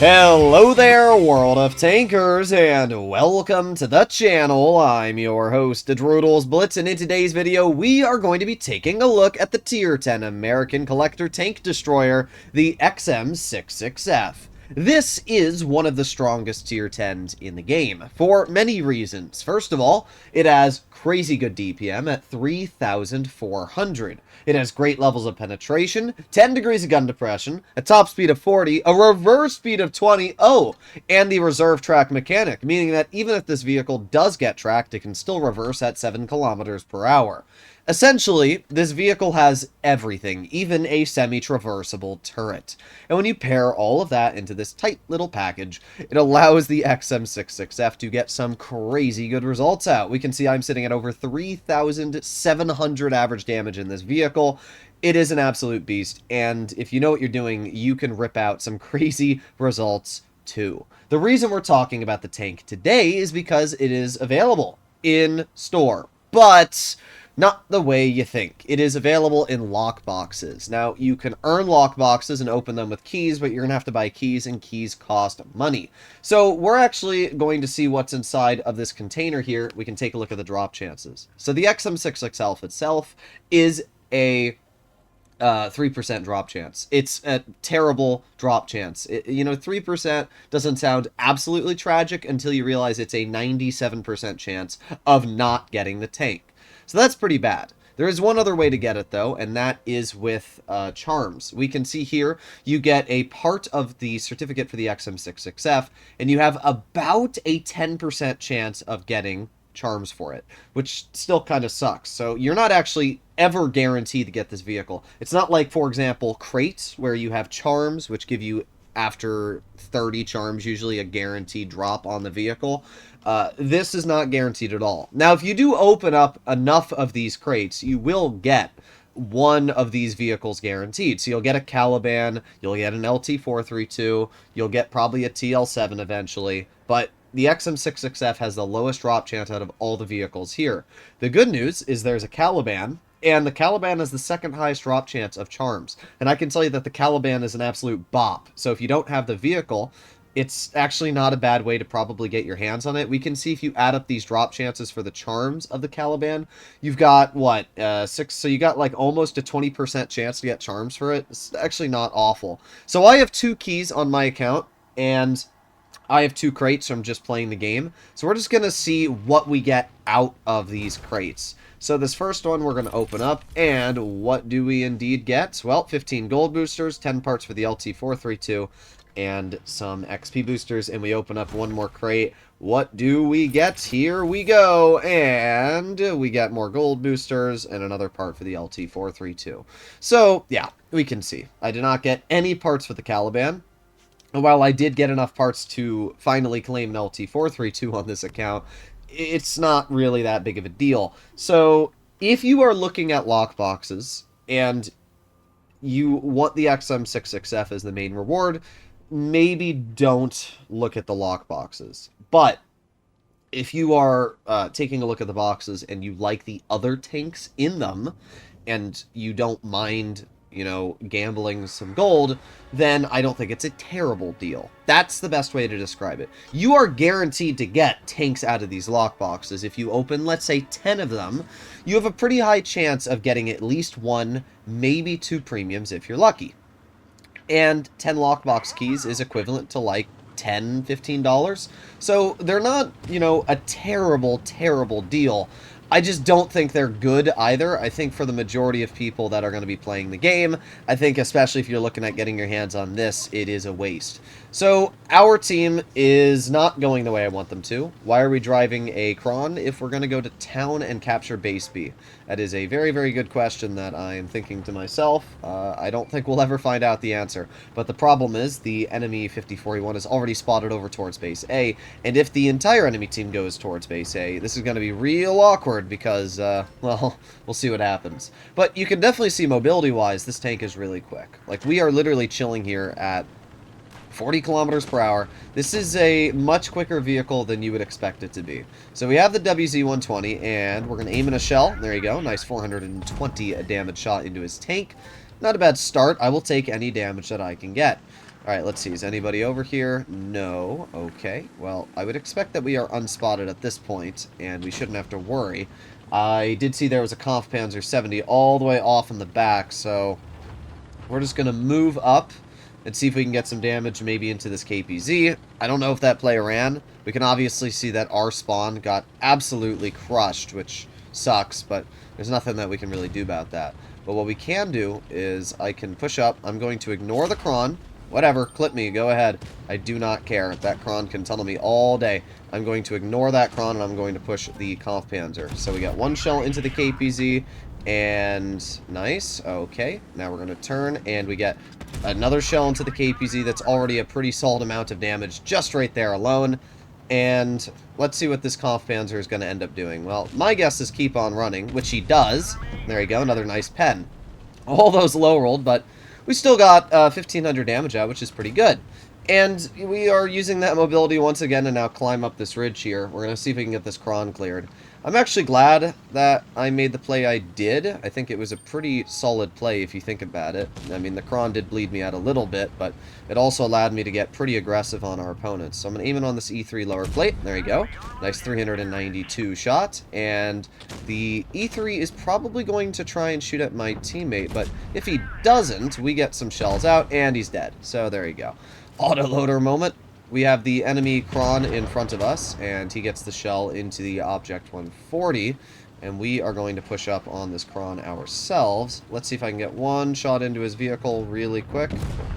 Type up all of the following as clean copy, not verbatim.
Hello there, world of tankers, and welcome to the channel. I'm your host, Droodles Blitz, and in today's video, we are going to be taking a look at the Tier 10 American Collector Tank Destroyer, the XM66F. This is one of the strongest Tier 10s in the game, for many reasons. First of all, it has crazy good DPM at 3,400. It has great levels of penetration, 10 degrees of gun depression, a top speed of 40, a reverse speed of 20, and the reserve track mechanic, meaning that even if this vehicle does get tracked, it can still reverse at 7 kilometers per hour. Essentially, this vehicle has everything, even a semi-traversable turret. And when you pair all of that into this tight little package, it allows the XM66F to get some crazy good results out. We can see I'm sitting at over 3,700 average damage in this vehicle. It is an absolute beast, and if you know what you're doing, you can rip out some crazy results too. The reason we're talking about the tank today is because it is available in store, but not the way you think. It is available in lock boxes. Now, you can earn lock boxes and open them with keys, but you're going to have to buy keys, and keys cost money. So we're actually going to see what's inside of this container here. We can take a look at the drop chances. So the XM66F itself is a 3% drop chance. It's a terrible drop chance. 3% doesn't sound absolutely tragic until you realize it's a 97% chance of not getting the tank. So that's pretty bad. There is one other way to get it, though, and that is with charms. We can see here you get a part of the certificate for the XM66F, and you have about a 10% chance of getting charms for it, which still kind of sucks. So you're not actually ever guaranteed to get this vehicle. It's not like, for example, crates, where you have charms, which give you, after 30 charms, usually a guaranteed drop on the vehicle. This is not guaranteed at all. Now, if you do open up enough of these crates, you will get one of these vehicles guaranteed. So you'll get a Caliban, you'll get an LT432, you'll get probably a TL7 eventually, but the XM66F has the lowest drop chance out of all the vehicles here. The good news is there's a Caliban, and the Caliban is the second highest drop chance of charms. And I can tell you that the Caliban is an absolute bop. So if you don't have the vehicle, it's actually not a bad way to probably get your hands on it. We can see if you add up these drop chances for the charms of the Caliban, you've got, what, 6, so you got like almost a 20% chance to get charms for it. It's actually not awful. So I have 2 keys on my account, and I have 2 crates from just playing the game. So we're just going to see what we get out of these crates. So this first one we're going to open up, and what do we indeed get? Well, 15 gold boosters, 10 parts for the LT432, and some XP boosters, and we open up one more crate. What do we get? Here we go, and we get more gold boosters and another part for the LT432. So, yeah, we can see. I did not get any parts for the Caliban. And while I did get enough parts to finally claim an LT432 on this account, it's not really that big of a deal. So, if you are looking at lockboxes, and you want the XM66F as the main reward, maybe don't look at the lockboxes. But if you are taking a look at the boxes and you like the other tanks in them, and you don't mind, gambling some gold, then I don't think it's a terrible deal. That's the best way to describe it. You are guaranteed to get tanks out of these lockboxes. If you open, let's say, 10 of them, you have a pretty high chance of getting at least 1, maybe 2 premiums if you're lucky. And 10 lockbox keys is equivalent to like $10, $15. So they're not, a terrible, terrible deal. I just don't think they're good either. I think for the majority of people that are going to be playing the game, I think especially if you're looking at getting your hands on this, it is a waste. So our team is not going the way I want them to. Why are we driving a Kron if we're going to go to town and capture base B? That is a very, very good question that I am thinking to myself. I don't think we'll ever find out the answer. But the problem is the enemy 5041 is already spotted over towards base A. And if the entire enemy team goes towards base A, this is going to be real awkward because, well, we'll see what happens. But you can definitely see mobility-wise, this tank is really quick. Like, we are literally chilling here at 40 kilometers per hour. This is a much quicker vehicle than you would expect it to be. So we have the WZ-120, and we're going to aim in a shell. There you go. Nice 420 damage shot into his tank. Not a bad start. I will take any damage that I can get. Alright, let's see. Is anybody over here? No. Okay. Well, I would expect that we are unspotted at this point, and we shouldn't have to worry. I did see there was a Kampfpanzer 70 all the way off in the back, so we're just going to move up and see if we can get some damage maybe into this KPZ. I don't know if that play ran. We can obviously see that our spawn got absolutely crushed, which sucks, but there's nothing that we can really do about that. But what we can do is I can push up. I'm going to ignore the Kron. Whatever, clip me, go ahead. I do not care. That Kron can tunnel me all day. I'm going to ignore that Kron, and I'm going to push the Kampfpanzer. So we got one shell into the KPZ, and nice. Okay, now we're going to turn, and we get another shell into the KPZ. That's already a pretty solid amount of damage just right there alone. And let's see what this Kampfpanzer is going to end up doing. Well, my guess is keep on running, which he does. There you go, another nice pen. All those low rolled, but we still got 1,500 damage out, which is pretty good. And we are using that mobility once again to now climb up this ridge here. We're going to see if we can get this Kron cleared. I'm actually glad that I made the play I did. I think it was a pretty solid play if you think about it. I mean, the Kron did bleed me out a little bit, but it also allowed me to get pretty aggressive on our opponents. So I'm going to aim it on this E3 lower plate. There you go. Nice 392 shot. And the E3 is probably going to try and shoot at my teammate, but if he doesn't, we get some shells out, and he's dead. So there you go. Autoloader moment. We have the enemy Kron in front of us, and he gets the shell into the Object 140, and we are going to push up on this Kron ourselves. Let's see if I can get one shot into his vehicle really quick.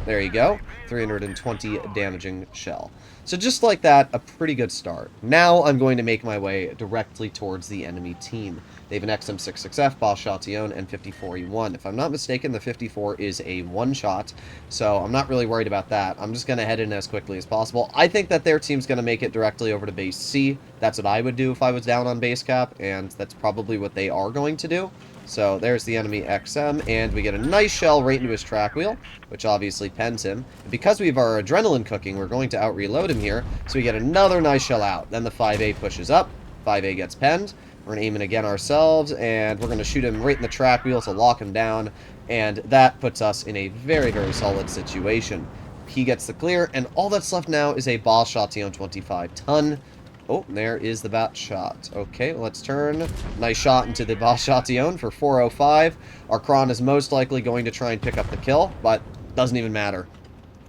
There you go. 320 damaging shell. So just like that, a pretty good start. Now I'm going to make my way directly towards the enemy team. They have an XM66F, Boss Chatillon, and 54E1. If I'm not mistaken, the 54 is a one-shot, so I'm not really worried about that. I'm just going to head in as quickly as possible. I think that their team's going to make it directly over to base C. That's what I would do if I was down on base cap, and that's probably what they are going to do. So there's the enemy XM, and we get a nice shell right into his track wheel, which obviously pens him. And because we have our adrenaline cooking, we're going to out-reload him here, so we get another nice shell out. Then the 5A pushes up, 5A gets penned. We're going to aim it again ourselves, and we're going to shoot him right in the track wheel to lock him down, and that puts us in a very, very solid situation. He gets the clear, and all that's left now is a Boss Chatillon 25 ton. Oh, there is the bat shot. Okay, let's turn. Nice shot into the Boss Chatillon for 405. Our Kron is most likely going to try and pick up the kill, but doesn't even matter.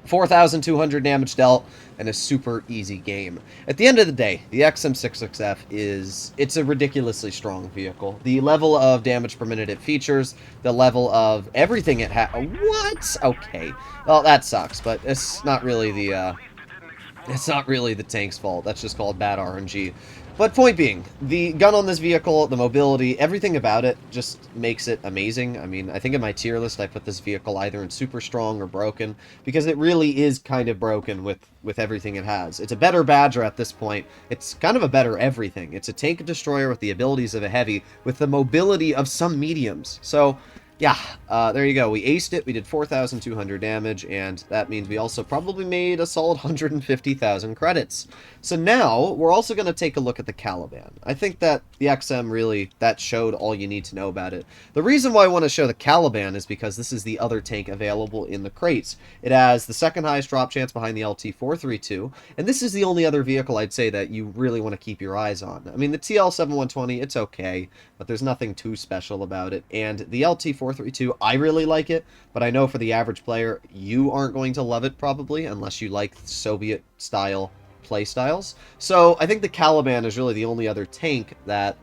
4,200 damage dealt, and a super easy game. At the end of the day, the XM66F it's a ridiculously strong vehicle. The level of damage per minute it features, the level of everything it has. What? Okay. Well, that sucks, but it's not really the tank's fault. That's just called bad RNG. But point being, the gun on this vehicle, the mobility, everything about it just makes it amazing. I mean, I think in my tier list I put this vehicle either in super strong or broken, because it really is kind of broken with everything it has. It's a better Badger at this point. It's kind of a better everything. It's a tank destroyer with the abilities of a heavy, with the mobility of some mediums. So yeah, there you go. We aced it. We did 4,200 damage, and that means we also probably made a solid 150,000 credits. So now, we're also going to take a look at the Caliban. I think that the XM really, that showed all you need to know about it. The reason why I want to show the Caliban is because this is the other tank available in the crates. It has the second highest drop chance behind the LT-432, and this is the only other vehicle I'd say that you really want to keep your eyes on. I mean, the TL-7120, it's okay, but there's nothing too special about it, and the LT-432, I really like it, but I know for the average player, you aren't going to love it probably, unless you like Soviet-style playstyles. So I think the Caliban is really the only other tank that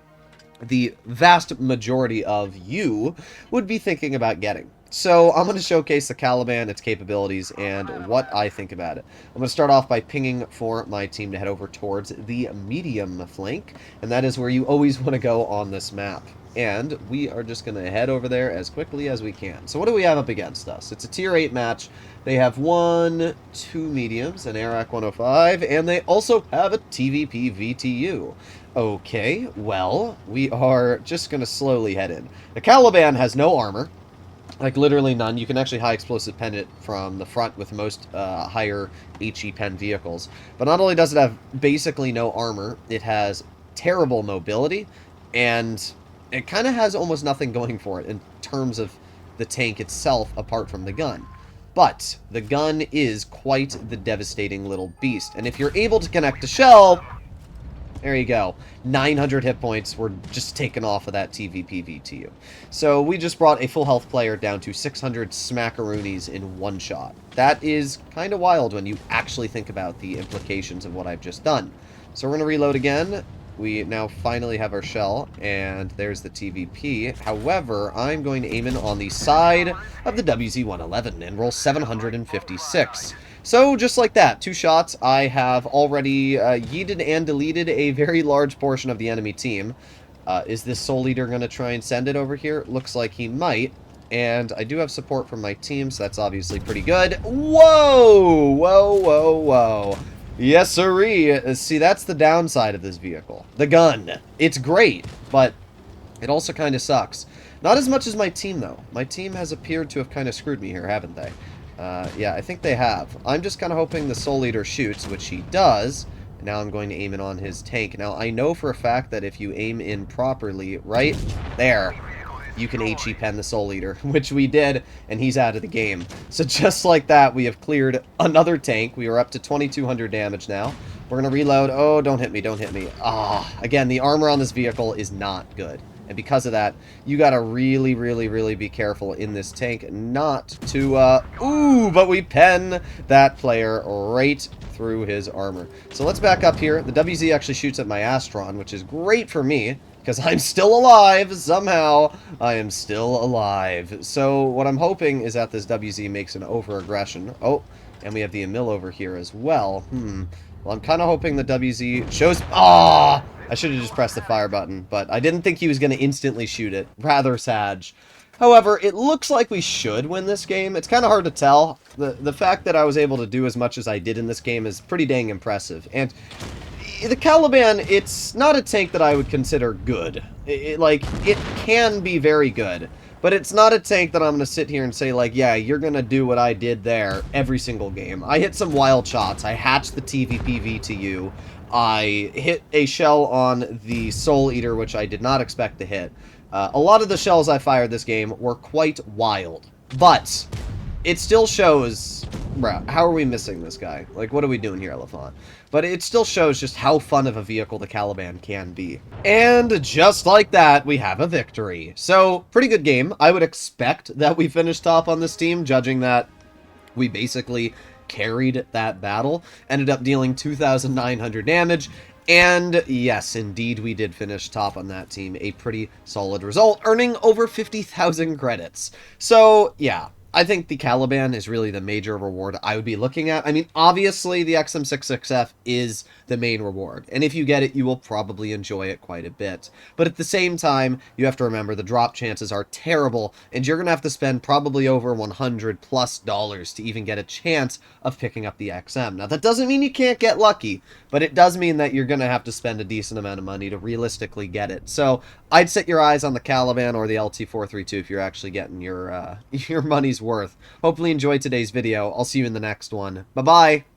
the vast majority of you would be thinking about getting. So I'm going to showcase the Caliban, its capabilities, and what I think about it. I'm going to start off by pinging for my team to head over towards the medium flank, and that is where you always want to go on this map. And we are just going to head over there as quickly as we can. So what do we have up against us? It's a tier 8 match. They have 2 mediums, an Arak 105, and they also have a TVP VTU. Okay, well, we are just going to slowly head in. The Caliban has no armor. Like, literally none. You can actually high explosive pen it from the front with most higher HE pen vehicles. But not only does it have basically no armor, it has terrible mobility, and it kind of has almost nothing going for it in terms of the tank itself apart from the gun. But the gun is quite the devastating little beast. And if you're able to connect a shell, there you go. 900 hit points were just taken off of that TVPVTU. So we just brought a full health player down to 600 smackaroonies in one shot. That is kind of wild when you actually think about the implications of what I've just done. So we're going to reload again. We now finally have our shell, and there's the TVP. However, I'm going to aim in on the side of the WZ-111 and roll 756. So, just like that, 2 shots, I have already yeeted and deleted a very large portion of the enemy team. Is this Soul Eater going to try and send it over here? Looks like he might. And I do have support from my team, so that's obviously pretty good. Whoa! Whoa, whoa, whoa. Yes, sirree. See, that's the downside of this vehicle. The gun. It's great, but it also kind of sucks. Not as much as my team, though. My team has appeared to have kind of screwed me here, haven't they? Yeah, I think they have. I'm just kind of hoping the Soul Eater shoots, which he does. And now I'm going to aim in on his tank. Now, I know for a fact that if you aim in properly, right there, you can HE pen the Soul Eater, which we did, and he's out of the game. So just like that, we have cleared another tank. We are up to 2,200 damage now. We're going to reload. Oh, don't hit me, don't hit me. Ah, again, the armor on this vehicle is not good. And because of that, you gotta really, really, really be careful in this tank not to, ooh, but we pen that player right through his armor. So let's back up here. The WZ actually shoots at my Astron, which is great for me, because I'm still alive, somehow. I am still alive. So what I'm hoping is that this WZ makes an over-aggression. Oh, and we have the Emil over here as well. Well, I'm kind of hoping the WZ shows... Ah! I should have just pressed the fire button, but I didn't think he was going to instantly shoot it. Rather sad. However, it looks like we should win this game. It's kind of hard to tell. The fact that I was able to do as much as I did in this game is pretty dang impressive. And the Caliban, it's not a tank that I would consider good. It can be very good. But it's not a tank that I'm going to sit here and say, like, yeah, you're going to do what I did there every single game. I hit some wild shots. I hatched the TVPV to you. I hit a shell on the Soul Eater, which I did not expect to hit. A lot of the shells I fired this game were quite wild. But it still shows... Bruh, how are we missing this guy? Like, what are we doing here, Elephant? But it still shows just how fun of a vehicle the Caliban can be. And just like that, we have a victory. So, pretty good game. I would expect that we finished top on this team, judging that we basically carried that battle. Ended up dealing 2,900 damage. And yes, indeed, we did finish top on that team. A pretty solid result, earning over 50,000 credits. So, yeah. I think the Caliban is really the major reward I would be looking at. I mean, obviously, the XM66F is the main reward, and if you get it, you will probably enjoy it quite a bit. But at the same time, you have to remember the drop chances are terrible, and you're going to have to spend probably over $100+ to even get a chance of picking up the XM. Now, that doesn't mean you can't get lucky, but it does mean that you're going to have to spend a decent amount of money to realistically get it. So, I'd set your eyes on the Caliban or the LT432 if you're actually getting your money's worth. Hopefully you enjoyed today's video. I'll see you in the next one. Bye-bye!